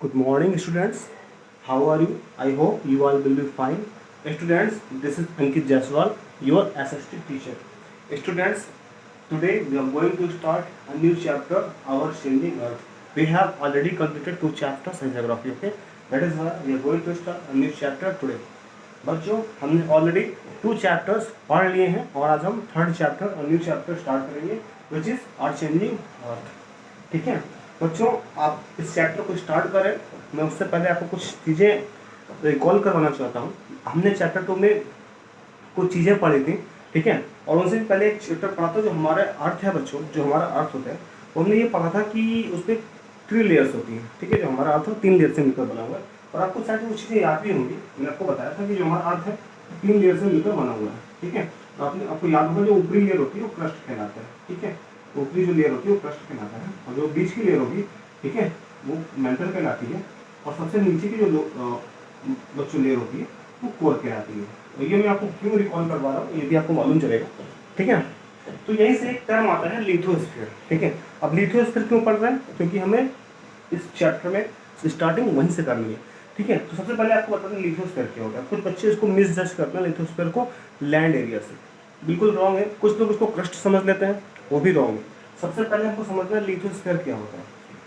Good morning, students. How are you? I hope you all will be fine. Students, this is Ankit Jaiswal, your SST teacher. Students, today we are going to start a new chapter, Our Changing Earth. We have already completed two chapters in geography. Okay, that is why we are going to start a new chapter today. बच्चों, हमने already two chapters पढ़ लिए हैं और आज हम third chapter और new chapter start करेंगे which is our changing earth. ठीक है बच्चों, आप इस चैप्टर को स्टार्ट करें, मैं उससे पहले आपको कुछ चीज़ें रिकॉल करवाना चाहता हूँ। हमने चैप्टर 2 में कुछ चीज़ें पढ़ी थी, ठीक है, और उनसे भी पहले एक चैप्टर पढ़ा था जो हमारा अर्थ है बच्चों, जो हमारा अर्थ होता है। हमने ये पढ़ा था कि उसमें 3 लेयर्स होती हैं, ठीक है, जो हमारा अर्थ है 3 लेयर से मिलकर बना हुआ है। और आपको शायद वो चीज़ें याद भी होंगी, मैंने आपको बताया था कि जो हमारा अर्थ है 3 लेयर से मिलकर बना हुआ है। ठीक है, तो आपको याद होगा जो ऊपरी लेयर होती है वो क्रस्ट कहलाता है। ठीक है, ऊपरी जो लेयर होती है वो क्रस्ट कहलाता है, और जो बीच की लेयर होगी, ठीक है, वो मेंटल कहलाती है, और सबसे नीचे की जो बच्चों लेयर होती है वो कोर कहलाती है। तो ये मैं आपको क्यों रिकॉल करवा रहा हूँ ये भी आपको मालूम चलेगा। ठीक है, तो यहीं से एक टर्म आता है लिथोस्फीयर। ठीक है, अब लिथोस्फीयर क्यों पढ़ रहे हैं? क्योंकि हमें इस चैप्टर में स्टार्टिंग वहीं से करनी है। ठीक है, तो सबसे पहले आपको बता दें लिथोस्फीयर क्या होता है। कुछ बच्चे इसको मिसजज करते हैं लिथोस्फीयर को लैंड एरिया से, बिल्कुल रॉन्ग है। कुछ लोग इसको क्रस्ट समझ लेते हैं, वो भी रॉन्ग है। सबसे पहले हमको समझना है लिथोस्फीयर क्या होता है।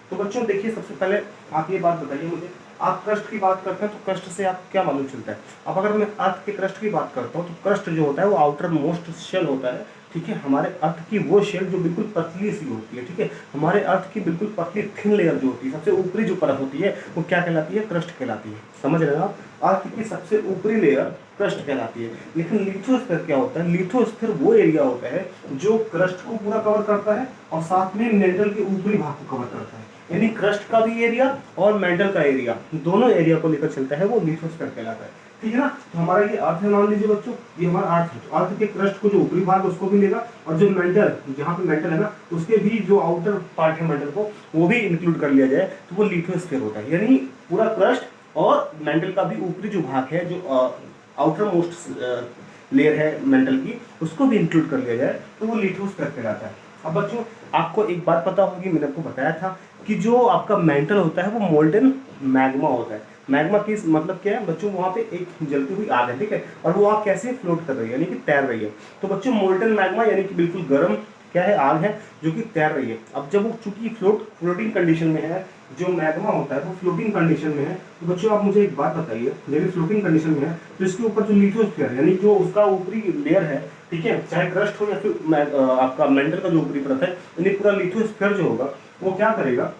तो बच्चों देखिए, सबसे पहले आप ये बात बताइए मुझे, आप क्रस्ट की बात करते हैं तो क्रस्ट से आप क्या मालूम चलता है? अब अगर मैं अर्थ के क्रस्ट की बात करता हूँ तो क्रस्ट जो होता है वो आउटर मोस्ट शेल होता है। ठीक है, हमारे अर्थ की वो शेल जो बिल्कुल पतली सी होती है। ठीक है, हमारे अर्थ की बिल्कुल पतली थिन लेयर जो होती है, सबसे ऊपरी जो परत होती है वो क्या कहलाती है? क्रस्ट कहलाती है। समझ रहे हैं आप? अर्थ की सबसे ऊपरी लेयर क्रस्ट कहलाती है। लेकिन लिथोस्फीयर क्या होता है? लिथोस्फीयर वो एरिया होता है जो क्रस्ट को पूरा कवर करता है और साथ में मेंटल के ऊपरी भाग को कवर करता है। यानी क्रस्ट का भी एरिया और मेंटल का एरिया, दोनों एरिया को लेकर चलता है, वो लिथोस्फीयर कहलाता है। ठीक है ना, तो हमारा ये अर्थ है, मान लीजिए बच्चों, ये हमारा अर्थ है। अर्थ के क्रस्ट को जो ऊपरी भाग उसको भी लेगा, और जो मेंटल, जहाँ पे मेंटल है ना, उसके भी जो आउटर पार्ट है मेंटल को, वो भी इंक्लूड कर लिया जाए तो वो लिथोस्फीयर होता है। यानी पूरा क्रस्ट और मेंटल का भी ऊपरी जो भाग है, जो आउटर मोस्ट लेयर है मेंटल की, उसको भी इंक्लूड कर लिया जाए तो वो लिथोस्फीयर कहलाता है। अब बच्चों आपको एक बात पता होगी, मैंने आपको बताया था कि जो आपका मेंटल होता है वो मोल्टन मैग्मा होता है। मैग्मा की मतलब क्या है बच्चों? वहाँ पे एक जलती हुई आग है, ठीक है, और वो आग कैसे फ्लोट कर रही है, यानी कि तैर रही है। तो बच्चों मोल्टन मैग्मा यानी कि बिल्कुल गर्म क्या है? आग है जो कि तैर रही है। अब जब वो चूंकि फ्लोटिंग कंडीशन में है, जो मैग्मा होता है वो फ्लोटिंग कंडीशन में है, तो बच्चों आप मुझे एक बात बताइए, जब फ्लोटिंग कंडीशन में है तो इसके ऊपर जो लिथोस्फीयर यानी जो उसका ऊपरी लेयर है, ठीक है, चाहे क्रस्ट हो या फिर आपका मेंटल का जो ऊपरी परत है, यानी पूरा लिथोस्फीयर जो होगा वो क्या करेगा?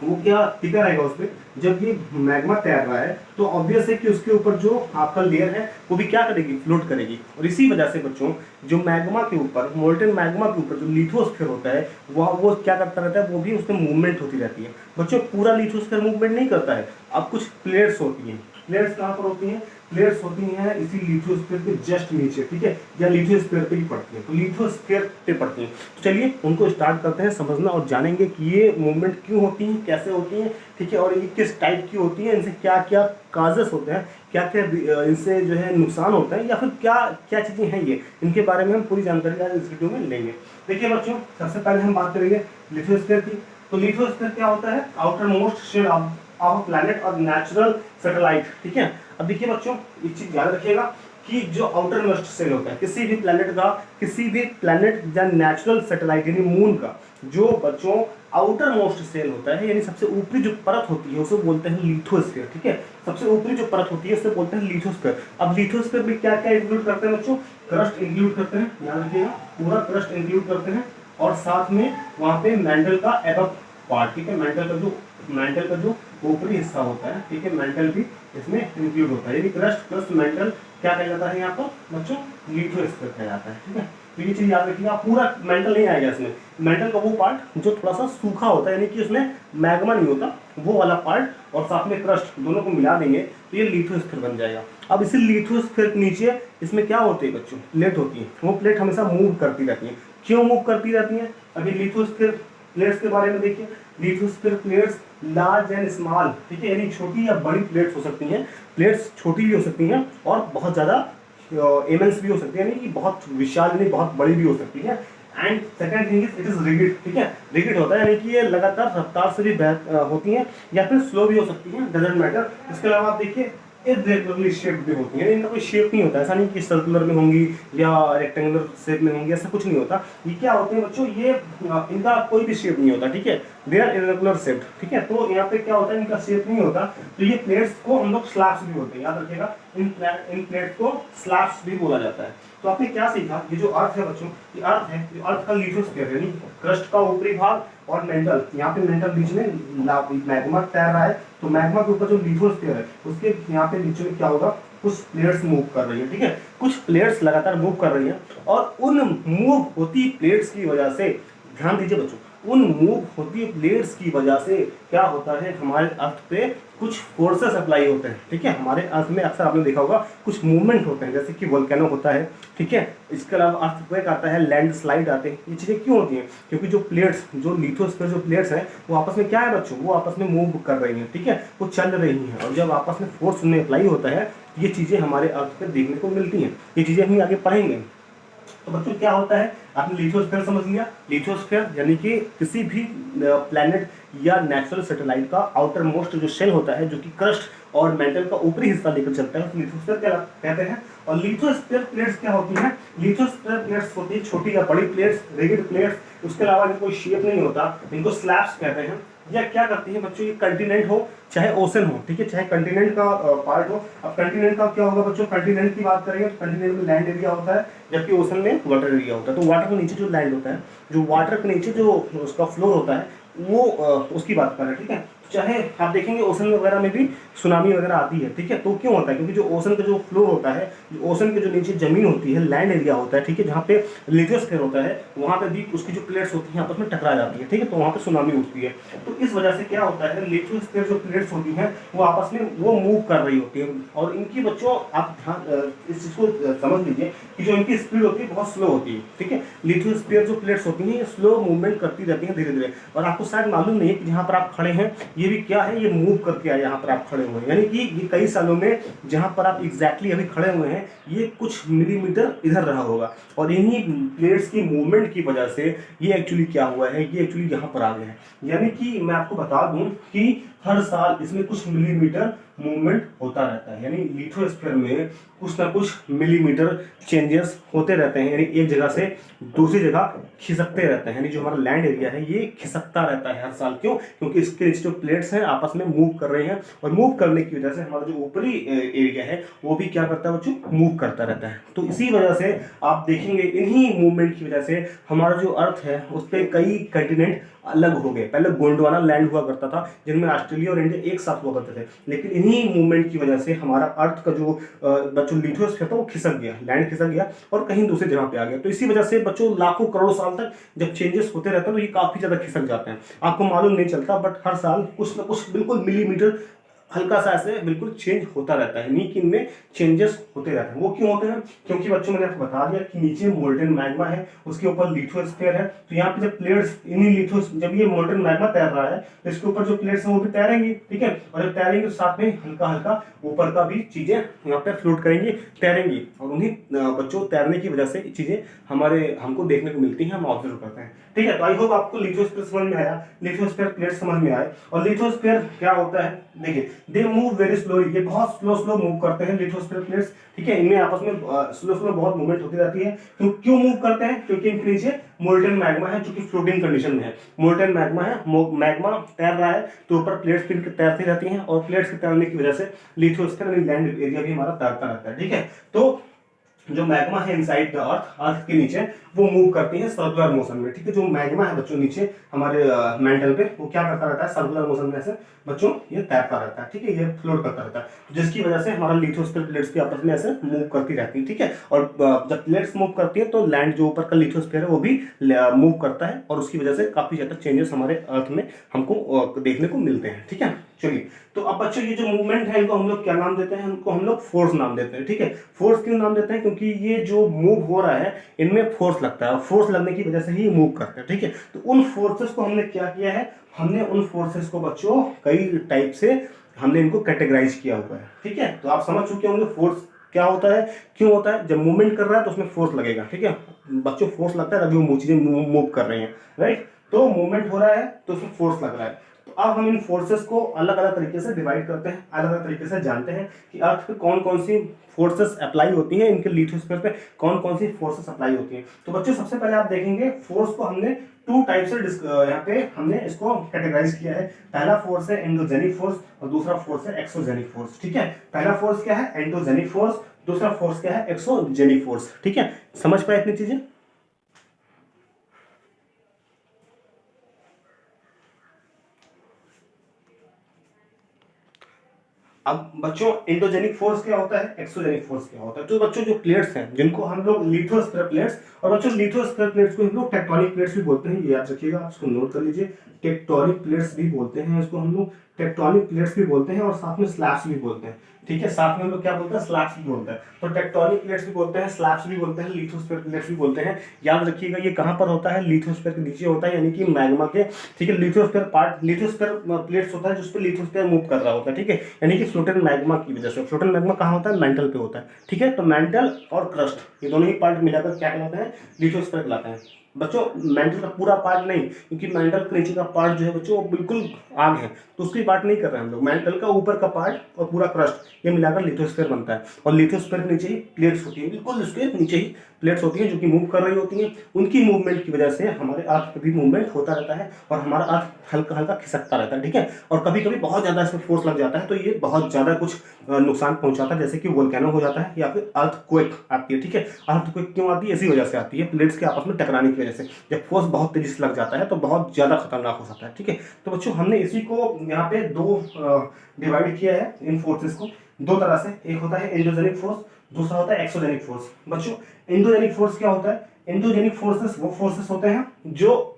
वो क्या टिका रहेगा उस पर? जब ये मैग्मा तैर रहा है तो ऑब्वियस है कि उसके ऊपर जो आपका लेयर है वो भी क्या करेगी? फ्लोट करेगी। और इसी वजह से बच्चों जो मैग्मा के ऊपर, मोल्टन मैग्मा के ऊपर जो लिथोस्फीयर होता है वो क्या करता रहता है? वो भी उसमें मूवमेंट होती रहती है। बच्चों पूरा लिथोस्फीयर मूवमेंट नहीं करता है। अब कुछ प्लेट्स होती हैं। प्लेट्स कहाँ पर होती हैं? प्लेट्स होती हैं इसी लिथोस्फीयर के जस्ट नीचे, ठीक है, या लिथोस्फीयर पे ही पड़ती है, तो लिथोस्फीयर पे पड़ती हैं। तो चलिए उनको स्टार्ट करते हैं समझना और जानेंगे कि ये मूवमेंट क्यों होती हैं, कैसे होती हैं, ठीक है, और ये किस टाइप की होती हैं, इनसे क्या क्या काजेस होते हैं, क्या क्या इनसे जो है नुकसान होता है, या फिर क्या क्या चीज़ें हैं ये, इनके बारे में हम पूरी जानकारी आज इस वीडियो में लेंगे। देखिए बच्चों, सबसे पहले हम बात करेंगे लिथोस्फीयर की। तो लिथोस्फीयर क्या होता है? Outer most shell of planet और नेचुरल सैटेलाइट। ठीक है, अब देखिए बच्चों एक चीज याद रखिएगा कि जो आउटर मोस्ट सेल होता है किसी भी प्लैनेट का, किसी भी प्लैनेट या नेचुरल सैटेलाइट यानी मून का, जो बच्चों आउटर मोस्ट सेल होता है, यानी सबसे ऊपरी जो परत होती है उसे बोलते हैं लिथोस्फीयर। ठीक है, सबसे ऊपरी जो परत होती है उसे बोलते हैं लिथोस्फीयर। अब लिथोस्फीयर में क्या क्या इंक्लूड करते हैं बच्चों? क्रस्ट इंक्लूड करते हैं, याद रखिएगा, पूरा क्रस्ट इंक्लूड करते हैं, और साथ में वहाँ पे मेंटल का एबव पार्ट, ठीक है, मेंटल का जो ऊपरी हिस्सा होता है, ठीक है, मेंटल भी इसमें इंक्लूड होता है। यानी क्रस्ट प्लस मेंटल क्या कहलाता है यहाँ पर बच्चों? लिथोस्फीयर कहलाता है। ठीक है, तो ये चीज याद रखिएगा। पूरा मेंटल नहीं आएगा इसमें, मेंटल का वो पार्ट जो थोड़ा सा सूखा होता है, यानी कि उसमें मैग्मा नहीं होता, वो वाला पार्ट, और साथ में क्रस्ट, दोनों को मिला देंगे तो ये लिथोस्फीयर बन जाएगा। अब इसी लिथोस्फीयर के नीचे इसमें क्या होती है बच्चों? प्लेट होती है। वो प्लेट हमेशा मूव करती रहती है। क्यों मूव करती रहती है? अभी लिथोस्फीयर प्लेट्स के बारे में देखिए। Lithosphere plates large and small, ठीक है, यानी छोटी या बड़ी प्लेट्स हो सकती हैं। प्लेट्स छोटी भी हो सकती हैं और बहुत ज़्यादा इमेंस भी हो सकती है, यानी कि बहुत विशाल, यानी बहुत बड़ी भी हो सकती है। And second thing is it is rigid, ठीक है, रिगिड होता है यानी कि ये लगातार रफ्तार से भी होती हैं या फिर स्लो भी हो सकती हैं, डजंट मैटर। इसके अलावा आप देखिए इर्रेगुलरली शेप्ड भी होती है, इनका कोई शेप नहीं होता, ऐसा नहीं कि सर्कुलर में होंगी या रेक्टेंगुलर शेप में होंगी, ऐसा कुछ नहीं होता। ये क्या होते हैं बच्चों, ये इनका कोई भी शेप नहीं होता, ठीक है, दे आर इर्रेगुलर शेप्ड, ठीक है। तो यहाँ पे क्या होता है, इनका शेप नहीं होता। तो ये प्लेट्स को हम लोग स्लैब्स भी बोलते हैं, याद रखिएगा, इन प्लेट्स को स्लैब्स भी बोला जाता है। तो आपने क्या सीखा, ये जो अर्थ है बच्चों, ये अर्थ है, ये अर्थ का लिथोस्फीयर यानी क्रस्ट का ऊपरी भाग और मेंटल, यहाँ पे मेंटल बीच में मैग्मा तैर रहा है, तो मैग्मा के ऊपर जो लिथोस्फीयर है उसके यहाँ पे बीच में क्या होगा, कुछ प्लेट्स मूव कर रही है, ठीक है, कुछ प्लेट्स लगातार मूव कर रही हैं और उन मूव होती प्लेट्स की वजह से, ध्यान दीजिए बच्चों, उन मूव होती प्लेट्स की वजह से क्या होता है, हमारे अर्थ पे कुछ फोर्सेस अप्लाई होते हैं, ठीक है। हमारे अर्थ में अक्सर आपने देखा होगा कुछ मूवमेंट होते हैं, जैसे कि वोल्केनो होता है, ठीक है। इसके अलावा अर्थक्वेक आता है, लैंडस्लाइड आते हैं। ये चीज़ें क्यों होती हैं, क्योंकि जो प्लेट्स, जो लिथोस्फीयर जो प्लेट्स हैं वो आपस में क्या है बच्चों, वो आपस में मूव कर रही हैं, ठीक है, वो चल रही हैं, और जब आपस में फोर्स उनमें अप्लाई होता है ये चीज़ें हमारे अर्थ पे देखने को मिलती हैं। ये चीज़ें हम आगे पढ़ेंगे। तो बच्चों क्या होता है, आपने लिथोस्फीयर समझ लिया। लिथोस्फीयर यानी कि किसी भी प्लैनेट या नेचुरल सैटेलाइट का आउटर मोस्ट जो शेल होता है, जो कि क्रस्ट और मेंटल का ऊपरी हिस्सा लेकर चलता है, तो लिथोस्फीयर क्या कहते हैं। और लिथोस्फीयर प्लेट्स क्या होती हैं, लिथोस्फीयर प्लेट्स होती है छोटी या बड़ी प्लेट्स, रिजिड प्लेट्स, उसके अलावा इनको कोई शेप नहीं होता, इनको स्लैब्स कहते हैं। या क्या करती है बच्चों, ये कंटिनेंट हो चाहे ओशन हो, ठीक है, चाहे कंटिनेंट का पार्ट हो। अब कंटिनेंट का क्या होगा बच्चों, कंटिनेंट की बात करेंगे तो कंटिनेंट में लैंड एरिया होता है, जबकि ओशन में वाटर एरिया होता है। तो वाटर के नीचे जो लैंड होता है, जो वाटर के नीचे जो उसका फ्लोर होता है, वो उसकी बात कर रहे हैं, ठीक है। चाहे आप देखेंगे ओशन वगैरह में भी सुनामी वगैरह आती है, ठीक है, तो क्यों होता है, क्योंकि जो ओशन का जो फ्लोर होता है, जो ओशन के जो नीचे जमीन होती है, लैंड एरिया होता है, ठीक है, जहाँ पे लिथोस्फीयर होता है, वहाँ पे भी उसकी जो प्लेट्स होती हैं आपस में टकरा जाती है, ठीक है, तो वहाँ पे सुनामी उठती है। तो इस वजह से क्या होता है, लिथोस्फीयर जो प्लेट्स होती हैं वो आपस में वो मूव कर रही होती है, और इनकी बच्चों आप ध्यान इस चीज़ को समझ लीजिए कि जो इनकी स्पीड होती है बहुत स्लो होती है, ठीक है। लिथोस्फीयर जो प्लेट्स होती हैं ये स्लो मूवमेंट करती रहती हैं धीरे धीरे, और आपको शायद मालूम नहीं है कि जहाँ पर आप खड़े हैं ये भी क्या है, ये मूव करके आए यहाँ पर आप खड़े हुए हैं, यानी कि ये कई सालों में जहाँ पर आप एग्जैक्टली अभी खड़े हुए हैं ये कुछ मिलीमीटर इधर रहा होगा, और इन्हीं प्लेट्स की मूवमेंट की वजह से ये एक्चुअली क्या हुआ है, ये एक्चुअली यहाँ पर आ गए हैं। यानी कि मैं आपको बता दूं कि हर साल इसमें कुछ मिलीमीटर मूवमेंट होता रहता है, यानी लिथोस्फीयर में कुछ ना कुछ मिलीमीटर चेंजेस होते रहते हैं, यानी एक जगह से दूसरी जगह खिसकते रहते हैं, यानी जो हमारा लैंड एरिया है ये खिसकता रहता है हर साल। क्यों, क्योंकि इसके नीचे जो प्लेट्स हैं आपस में मूव कर रहे हैं, और मूव करने की वजह से हमारा जो ऊपरी एरिया है वो भी क्या करता है बच्चों, मूव करता रहता है। तो इसी वजह से आप देखेंगे इन्हीं मूवमेंट की वजह से हमारा जो अर्थ है उस पर कई कंटिनेंट अलग हो गए। पहले गोंडवाना लैंड हुआ करता था जिनमें ऑस्ट्रेलिया और इंडिया एक साथ हुआ करते थे, लेकिन इन्हीं मूवमेंट की वजह से हमारा अर्थ का जो बच्चों लिथोस्फीयर था वो खिसक गया, लैंड खिसक गया और कहीं दूसरी जगह पे आ गया। तो इसी वजह से बच्चों लाखों करोड़ों साल तक जब चेंजेस होते रहते हैं तो ये काफी ज्यादा खिसक जाते हैं, आपको मालूम नहीं चलता, बट हर साल कुछ ना कुछ बिल्कुल मिलीमीटर हल्का सा ऐसे बिल्कुल चेंज होता रहता है, यानी कि इनमें चेंजेस होते रहते हैं। वो क्यों होते हैं, क्योंकि बच्चों मैंने आपको बता दिया कि नीचे मोल्टेन मैग्मा है, उसके ऊपर लिथोस्फीयर है, तो यहाँ पे जब प्लेट्स इन्हीं लिथोस जब ये मोल्टेन मैग्मा तैर रहा है तो इसके ऊपर जो प्लेट्स हैं वो भी तैरेंगी, ठीक है, और जब तैरेंगे तो साथ में हल्का हल्का ऊपर का भी चीजें यहाँ पे फ्लोट करेंगी, तैरेंगी, और उन्हीं बच्चों तैरने की वजह से चीजें हमको देखने को मिलती हैं, हम ऑब्जर्व करते हैं, ठीक है। तो आई होप आपको लिथोस्फीयर समझ में आया, लिथोस्फीयर प्लेट समझ में आए। और लिथोस्फीयर क्या होता है, देखिए दे मूव वेरी स्लोली, ये बहुत स्लो मूव करते हैं लिथोस्फीयर प्लेट्स, ठीक है, इनमें आपस में स्लो बहुत मूवमेंट होती रहती है। तो क्यों मूव करते हैं, क्योंकि इनके नीचे मोल्टेन मैग्मा है जो कि फ्लोटिंग कंडीशन में है, मोल्टेन मैग्मा है, मैग्मा तैर रहा है, तो ऊपर प्लेट्स फिर तैरती रहती हैं, और प्लेट्स के तैरने की वजह से लिथोस्फीयर लैंड एरिया भी हमारा तैरता रहता है, ठीक है। तो जो मैग्मा है इनसाइड द अर्थ के नीचे वो मूव करती है सर्कुलर मोशन में, ठीक है। जो मैग्मा है बच्चों नीचे हमारे मेंटल पे वो क्या करता रहता है, सर्कुलर मोशन में ऐसे बच्चों ये तैरता रहता है, ठीक है, ये फ्लोट करता रहता है, जिसकी वजह से हमारा लिथोस्फीयर प्लेट्स भी आपस में ऐसे मूव करती रहती है, ठीक है। और जब प्लेट्स मूव करती है तो लैंड जो ऊपर का लिथोस्फीयर है वो भी मूव करता है, और उसकी वजह से काफी ज्यादा चेंजेस हमारे अर्थ में हमको देखने को मिलते हैं, ठीक है। चलिए, तो अब बच्चों ये जो मूवमेंट है इनको हम लोग क्या नाम देते हैं, इनको हम लोग फोर्स नाम देते हैं, ठीक है। फोर्स क्यों नाम देते हैं, क्योंकि ये जो मूव हो रहा है इनमें फोर्स लगता है, और फोर्स लगने की वजह से ही मूव करते हैं, ठीक है। तो उन फोर्सेस को हमने क्या किया है, हमने उन फोर्सेस को बच्चों कई टाइप से हमने इनको कैटेगराइज किया हुआ है, ठीक है। तो आप समझ चुके होंगे फोर्स क्या होता है, क्यों होता है, जब मूवमेंट कर रहा है तो उसमें फोर्स लगेगा, ठीक है। बच्चों फोर्स लगता है तभी वो चीजें मूव कर रही हैं, राइट। तो मूवमेंट हो रहा है तो उसमें फोर्स लग रहा है। तो अब हम इन फोर्सेस को अलग अलग तरीके से डिवाइड करते हैं, अलग अलग तरीके से जानते हैं कि अर्थ पे कौन कौन सी फोर्सेस अप्लाई होती हैं, इनके लिथोस्फीयर पे कौन कौन सी फोर्सेस अप्लाई होती हैं। तो बच्चों सबसे पहले आप देखेंगे फोर्स को हमने टू टाइप से यहाँ पे हमने इसको कैटेगराइज किया है। पहला फोर्स है एंडोजेनिक फोर्स और दूसरा फोर्स है एक्सोजेनिक फोर्स, ठीक है। पहला फोर्स क्या है, एंडोजेनिक फोर्स, दूसरा फोर्स क्या है, एक्सोजेनिक फोर्स, ठीक है। समझ पाए इतनी चीजें। अब बच्चों एंडोजेनिक फोर्स क्या होता है, एक्सोजेनिक फोर्स क्या होता है। तो बच्चों जो प्लेट्स हैं जिनको हम लोग लिथोस्फीयर प्लेट्स, और बच्चों लिथोस्फीयर प्लेट्स को हम लोग टेक्टोनिक प्लेट्स भी बोलते हैं, ये याद रखिएगा, आप इसको नोट कर लीजिए। टेक्टोनिक प्लेट्स भी बोलते हैं इसको हम लोग, टेक्टोनिक प्लेट्स भी बोलते हैं और साथ में स्लैब्स भी बोलते हैं, ठीक है। साथ में हम लोग क्या बोलते हैं, स्लैब्स भी बोलते हैं। तो टेक्टोनिक प्लेट्स भी बोलते हैं, स्लैब्स भी बोलते हैं, लिथोस्फीयर प्लेट्स भी बोलते हैं। याद रखिएगा ये कहां पर होता है, लिथोस्फीयर के नीचे होता है, यानी कि मैग्मा के, ठीक है। लिथोस्फीयर पार्ट, लिथोस्फीयर प्लेट्स होता है जिस पर लिथोस्फीयर मूव कर रहा होता है, ठीक है, यानी कि फ्लोटेड मैग्मा की वजह से। फ्लोटेड मैग्मा कहां होता है, मेंटल पे होता है, ठीक है। तो मेंटल और क्रस्ट ये दोनों ही पार्ट मिलाकर क्या कहलाते हैं, लिथोस्फीयर कहलाते हैं। बच्चों मेंटल का पूरा पार्ट नहीं, क्योंकि मेंटल के नीचे का पार्ट जो है बच्चों वो बिल्कुल आग है, तो उसकी बात नहीं कर रहे हैं हम लोग। मेंटल का ऊपर का पार्ट और पूरा क्रस्ट ये मिलाकर लिथोस्फीयर बनता है। और लिथोस्फीयर के नीचे ही प्लेट्स होती है, बिल्कुल उसके नीचे ही प्लेट्स होती हैं जो कि मूव कर रही होती हैं। उनकी मूवमेंट की वजह से हमारे अर्थ पे भी मूवमेंट होता रहता है और हमारा अर्थ हल्का हल्का खिसकता रहता है, ठीक है। और कभी कभी बहुत ज्यादा इसमें फोर्स लग जाता है तो ये बहुत ज्यादा कुछ नुकसान पहुंचाता है, जैसे कि वोल्केनो हो जाता है या फिर अर्थक्वेक आती है, ठीक है। अर्थक्वेक क्यों आती है, इसी वजह से आती है, प्लेट्स के आपस में टकराने की वजह से। जब फोर्स बहुत तेजी से लग जाता है तो बहुत ज्यादा खतरनाक हो सकता है, ठीक है। तो बच्चों हमने इसी को यहाँ पे दो डिवाइड किया है इन फोर्सेस को दो तरह से। एक होता है एंडोजेनिक फोर्स, दूसरा होता है एक्सोजेनिक फोर्स। बच्चों एंडोजेनिक फोर्स क्या होता है, एंडोजेनिक फोर्सेस वो फोर्सेस होते हैं जो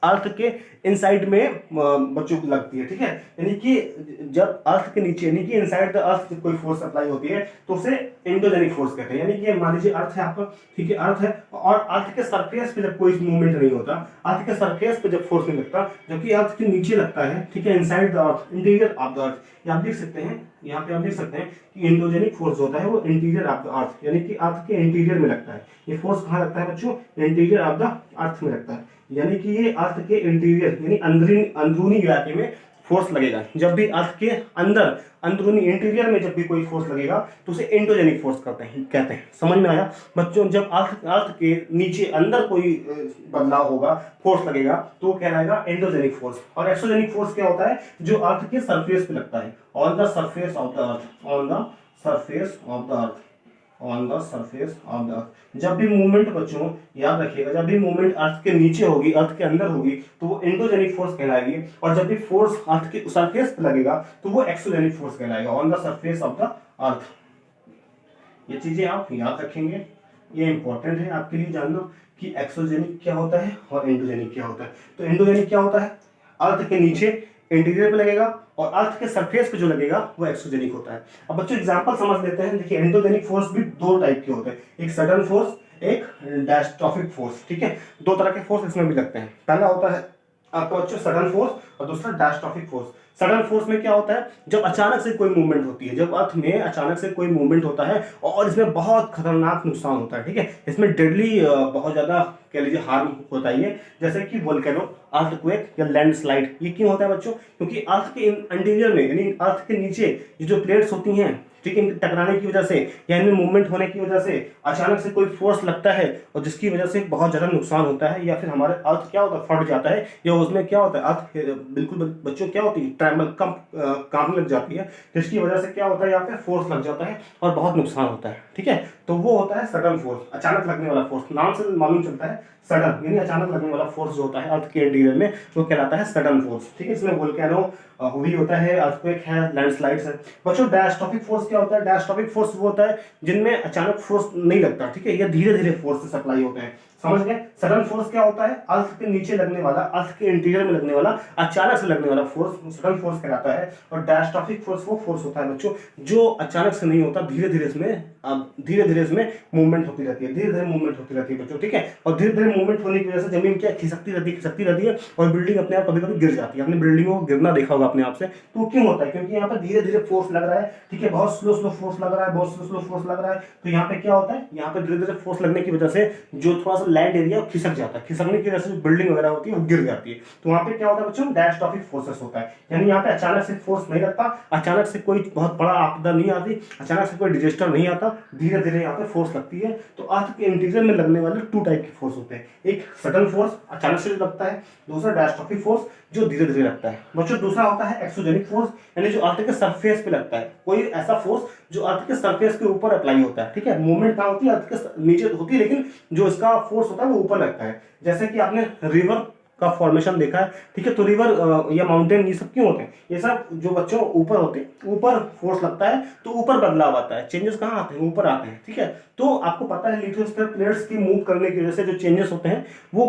अर्थ के इनसाइड में बच्चों को लगती है, ठीक है। यानी कि जब अर्थ के नीचे यानी कि इनसाइड द अर्थ कोई फोर्स अप्लाई होती है तो उसे एंडोजेनिक फोर्स कहते हैं। यानी कि मान लीजिए अर्थ है आपका, ठीक है, अर्थ है और अर्थ के सरफेस पे जब कोई मूवमेंट नहीं होता, अर्थ के सरफेस पे जब फोर्स नहीं लगता, जबकि अर्थ के नीचे लगता है, ठीक है, inside the earth, interior of the earth. आप देख सकते हैं यहाँ पे, आप देख सकते हैं कि एंडोजेनिक फोर्स होता है वो इंटीरियर ऑफ द अर्थ, यानी कि अर्थ के इंटीरियर में लगता है। ये फोर्स कहाँ लगता है बच्चों, इंटीरियर ऑफ द अर्थ में लगता है। यानी कि ये अर्थ के इंटीरियर यानी अंदरूनी इलाके में फोर्स लगेगा। जब भी अर्थ के अंदर अंदरूनी इंटीरियर में जब भी कोई फोर्स लगेगा तो उसे एंडोजेनिक फोर्स कहते हैं। समझ में आया बच्चों। जब अर्थ के नीचे अंदर कोई बदलाव होगा, फोर्स लगेगा, तो वो कहलाएगा एंडोजेनिक फोर्स। और एक्सोजेनिक फोर्स क्या होता है, जो अर्थ के सरफेस पे लगता है, on the surface of the earth, on the surface of the earth, on the surface of the earth. जब भी मूवमेंट बच्चों याद रखिएगा, जब भी मूवमेंट अर्थ के नीचे होगी, अर्थ के अंदर होगी, तो वो एंडोजेनिक फोर्स कहलाएगी। और जब भी फोर्स अर्थ के सरफेस पे लगेगा तो वो एक्सोजेनिक फोर्स कहलाएगा, on the surface of the earth. ये चीजें आप याद रखेंगे, ये इंपॉर्टेंट है आपके लिए जानना कि एक्सोजेनिक क्या होता है और एंडोजेनिक क्या होता है। तो एंडोजेनिक क्या होता है, अर्थ के नीचे इंटीरियर पे लगेगा और अर्थ के सरफेस पे जो लगेगा वो एक्सोजेनिक होता है। अब बच्चों एग्जांपल समझ लेते हैं। देखिए एंडोजेनिक फोर्स भी दो टाइप के होते हैं, एक सडन फोर्स, एक डायस्ट्रॉफिक फोर्स, ठीक है। दो तरह के फोर्स इसमें भी लगते हैं। पहला होता है आपका बच्चों सडन फोर्स और दूसरा डायस्ट्रॉफिक फोर्स। सडन फोर्स में क्या होता है, जब अचानक से कोई मूवमेंट होती है, जब अर्थ में अचानक से कोई मूवमेंट होता है और इसमें बहुत खतरनाक नुकसान होता है, ठीक है। इसमें डेडली बहुत ज्यादा कह लीजिए हार्म होता है, जैसे कि वोल्केनो, अर्थक्वेक या लैंडस्लाइड। ये क्यों होता है बच्चों, क्योंकि अर्थ के इंटीरियर में यानी अर्थ के नीचे ये जो प्लेट्स होती हैं, ठीक है, इनके टकराने की वजह से या इनमें मूवमेंट होने की वजह से अचानक से कोई फोर्स लगता है और जिसकी वजह से बहुत ज्यादा नुकसान होता है, या फिर हमारे अर्थ क्या होता है, फट जाता है, या उसमें क्या होता है, अर्थ बिल्कुल बच्चों क्या होती है, ट्रैमल कांपने लग जाती है, जिसकी वजह से क्या होता है, यहाँ पे फोर्स लग जाता है और बहुत नुकसान होता है, ठीक है। तो वो होता है सडन फोर्स, अचानक लगने वाला फोर्स। नाम से मालूम चलता है सडन यानी अचानक लगने वाला फोर्स जो होता है अर्थ के इंटीरियर में वो कहलाता है सडन फोर्स, ठीक है। इसमें वोल्केनो भी होता है, अर्थक्वेक है, लैंडस्लाइड्स है। बच्चों डायस्ट्रॉफिक फोर्स क्या होता है, डायस्ट्रॉफिक फोर्स वो होता है जिनमें अचानक फोर्स नहीं लगता, ठीक है, ये धीरे धीरे फोर्स सप्लाई होते हैं, समझ गए। सडन फोर्स क्या होता है, अर्थ के नीचे लगने वाला, अर्थ के इंटीरियर में लगने वाला, अचानक से लगने वाला फोर्स सडन फोर्स कहलाता है। और डायस्ट्रॉफिक फोर्स वो फोर्स होता है बच्चों जो अचानक से नहीं होता, धीरे धीरे इसमें मूवमेंट होती रहती है, धीरे धीरे मूवमेंट होती रहती है बच्चों, ठीक है। और धीरे धीरे मूवमेंट होने की वजह से जमीन क्या खिसकती रहती है और बिल्डिंग अपने आप कभी कभी गिर जाती है। आपने बिल्डिंगों को गिरना देखा होगा अपने आप से। तो क्यों होता है, क्योंकि यहाँ पे धीरे धीरे फोर्स लग रहा है, ठीक है, बहुत स्लो स्लो फोर्स लग रहा है, बहुत स्लो स्लो फोर्स लग रहा है। तो यहाँ पे क्या होता है, यहाँ पे धीरे धीरे फोर्स लगने की वजह से जो थोड़ा सा लैंड एरिया खिसक जाता है, खिसकने की वजह से जो बिल्डिंग वगैरह होती है वो गिर जाती है। तो वहाँ पे क्या होता है बच्चों, डायस्ट्रॉफिक फोर्सेस होता है, यानी यहाँ पे अचानक से फोर्स नहीं लगता, अचानक से कोई बहुत बड़ा आपदा नहीं आती, अचानक से कोई डिजास्टर नहीं आता, धीरे धीरे यहाँ पे फोर्स लगती है। तो अर्थ के इंटीरियर में लगने वाले 2 टाइप के फोर्स होते हैं, एक सडन फोर्स अचानक से लगता है, दूसरा डायस्ट्रॉफिक फोर्स जो धीरे धीरे लगता है बच्चों। दूसरा होता है एक्सोजेनिक फोर्स, यानी जो अर्थ के सरफेस पे लगता है, कोई ऐसा फोर्स जो अर्थ के सरफेस के ऊपर अप्लाई होता है, ठीक है। मूवमेंट कहाँ होती है, अर्थ के नीचे होती है, लेकिन जो इसका फोर्स होता है वो ऊपर लगता है। जैसे कि आपने रिवर का फॉर्मेशन देखा है, ठीक है। तो रिवर या माउंटेन ये सब क्यों होते हैं, ये सब जो बच्चों ऊपर होते हैं, ऊपर फोर्स लगता है तो ऊपर बदलाव आता है, चेंजेस कहाँ आते हैं, ऊपर आते हैं, ठीक है। तो आपको पता है लिथोस्फीयर प्लेट्स की मूव करने की वजह से जो चेंजेस होते हैं वो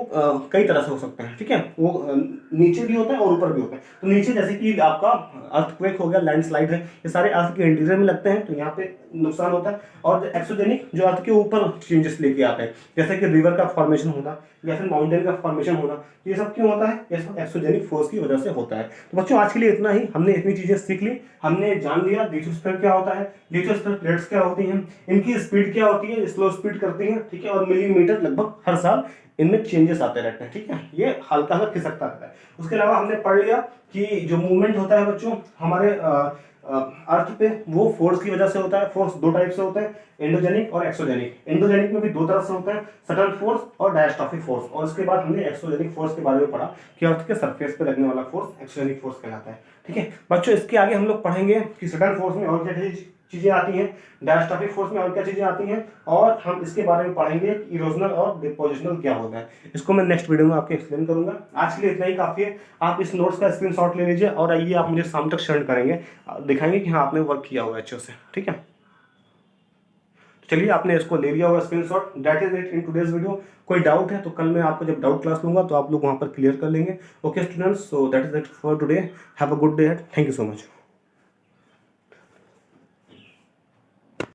कई तरह से हो सकते हैं, ठीक है। वो नीचे भी होता है और ऊपर भी होता है। तो नीचे जैसे कि आपका अर्थक्वेक हो गया, लैंडस्लाइड है, ये सारे अर्थ के इंटीरियर में लगते हैं, तो यहाँ पे नुकसान होता है। और एक्सोजेनिक जो अर्थ के ऊपर चेंजेस लेके आते हैं, जैसे कि रिवर का फॉर्मेशन होना या फिर माउंटेन का फॉर्मेशन होना, ये सब क्यों होता है, ये सब एक्सोजेनिक फोर्स की वजह से होता है। तो बच्चों आज के लिए इतना ही, हमने इतनी चीजें सीख ली, हमने जान लिया लिथोस्फीयर क्या होता है, लिथोस्फीयर प्लेट्स क्या होती हैं, इनकी स्पीड क्या होती है, स्लो स्पीड करती है, ठीक है, और मिलीमीटर लगभग हर साल इनमें चेंजेस आते रहते हैं, ठीक है। ये हल्का हल्का खिसकता रहता है। उसके अलावा हमने पढ़ लिया कि जो मूवमेंट होता है बच्चों हमारे अर्थ पे, वो फोर्स की वजह से होता है। फोर्स 2 टाइप से होता है, एंडोजेनिक और एक्सोजेनिक। एंडोजेनिक में भी 2 तरह से होता है, सडन फोर्स और डायस्ट्रॉफिक फोर्स। और उसके बाद हमने एक्सोजेनिक फोर्स के बारे में पढ़ा कि अर्थ के सरफेस पे लगने वाला फोर्स एक्सोजेनिक फोर्स कहलाता है, ठीक है बच्चों। इसके आगे हम लोग पढ़ेंगे कि सडन फोर्स में और क्या चीजें आती हैं, डायस्ट्रॉफिक फोर्स में और क्या चीजें आती हैं, और हम इसके बारे में पढ़ेंगे इरोजनल और डिपोजिशनल क्या होता है। इसको मैं नेक्स्ट वीडियो में आपको एक्सप्लेन करूंगा। आज के लिए इतना ही काफी है। आप इस नोट्स का स्क्रीनशॉट ले लीजिए और आइए आप मुझे शाम तक सेंड करेंगे, दिखाएंगे कि हाँ आपने वर्क किया हुआ है अच्छे से, ठीक है। चलिए आपने इसको ले लिया होगा screenshot. That is it in today's video. कोई डाउट है तो कल मैं आपको जब डाउट क्लास लूंगा तो आप लोग वहां पर क्लियर कर लेंगे। Okay students, so that is it for today. Have a good day. Thank you so much.